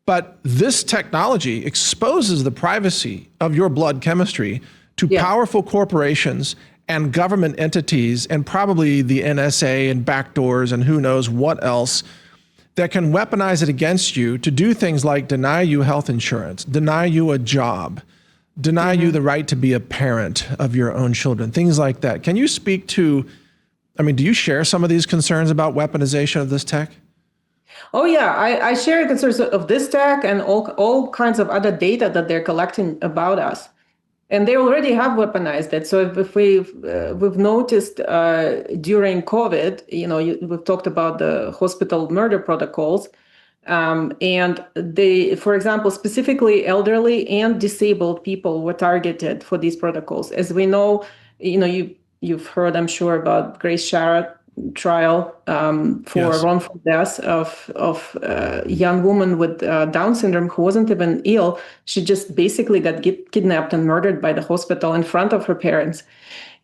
But this technology exposes the privacy of your blood chemistry to powerful corporations and government entities, and probably the NSA and backdoors and who knows what else, that can weaponize it against you to do things like deny you health insurance, deny you a job, deny you the right to be a parent of your own children, things like that. Can you speak to, do you share some of these concerns about weaponization of this tech? Oh, yeah, I share concerns of this tech and all kinds of other data that they're collecting about us. And they already have weaponized it. So if we've noticed during COVID, we've talked about the hospital murder protocols. And they, for example, specifically elderly and disabled people were targeted for these protocols. As we know, you've heard, I'm sure, about Grace Sharrett trial for wrongful death of a young woman with Down syndrome who wasn't even ill. She just basically got kidnapped and murdered by the hospital in front of her parents.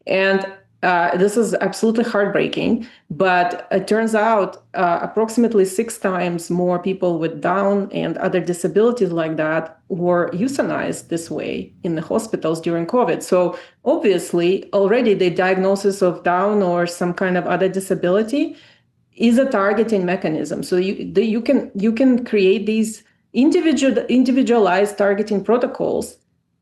And this is absolutely heartbreaking, but it turns out approximately 6 times more people with Down and other disabilities like that were euthanized this way in the hospitals during COVID. So obviously, already the diagnosis of Down or some kind of other disability is a targeting mechanism. So you can create these individualized targeting protocols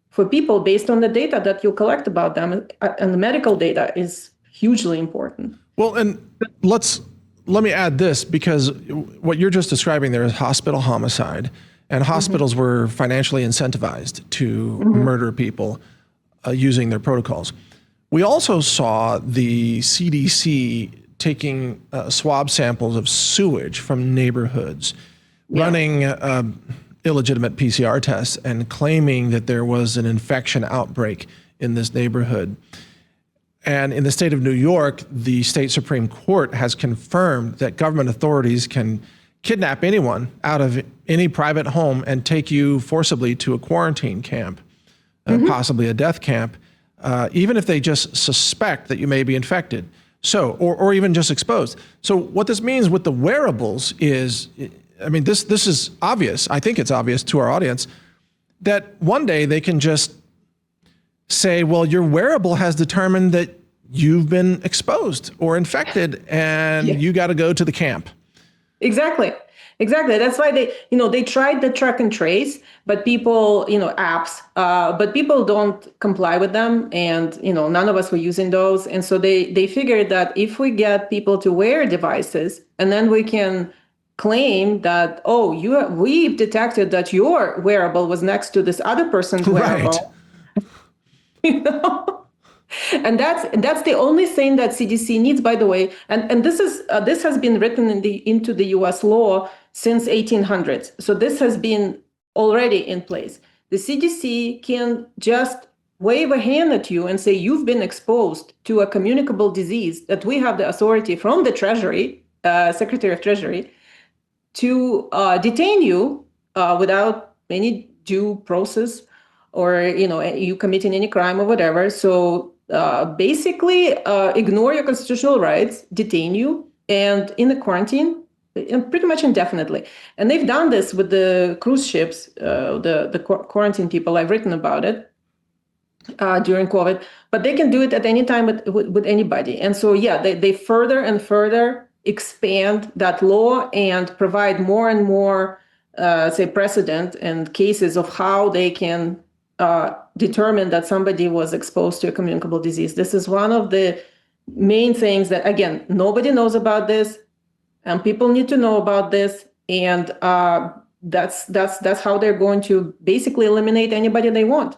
for people based on the data that you collect about them, and the medical data is hugely important. Well, and let me add this, because what you're just describing there is hospital homicide, and hospitals were financially incentivized to murder people using their protocols. We also saw the CDC taking swab samples of sewage from neighborhoods, running illegitimate PCR tests and claiming that there was an infection outbreak in this neighborhood. And in the state of New York, the state Supreme Court has confirmed that government authorities can kidnap anyone out of any private home and take you forcibly to a quarantine camp, possibly a death camp, even if they just suspect that you may be infected. So, or even just exposed. So what this means with the wearables is, this is obvious. I think it's obvious to our audience that one day they can just say, well, your wearable has determined that you've been exposed or infected and you got to go to the camp. Exactly. That's why they tried the track and trace, but people, apps, but people don't comply with them. And, none of us were using those. And so they figured that if we get people to wear devices, and then we can claim that, we've detected that your wearable was next to this other person's wearable. And that's the only thing that CDC needs, by the way. And this has been written into the U.S. law since 1800s. So this has been already in place. The CDC can just wave a hand at you and say you've been exposed to a communicable disease, that we have the authority from the Treasury, Secretary of Treasury, to detain you without any due process, or you committing any crime or whatever. So basically ignore your constitutional rights, detain you, and in the quarantine, and pretty much indefinitely. And they've done this with the cruise ships, the quarantine people. I've written about it during COVID, but they can do it at any time with anybody. And so they further and further expand that law and provide more and more, precedent and cases of how they can determine that somebody was exposed to a communicable disease. This is one of the main things that, again, nobody knows about this, and people need to know about this. And that's how they're going to basically eliminate anybody they want.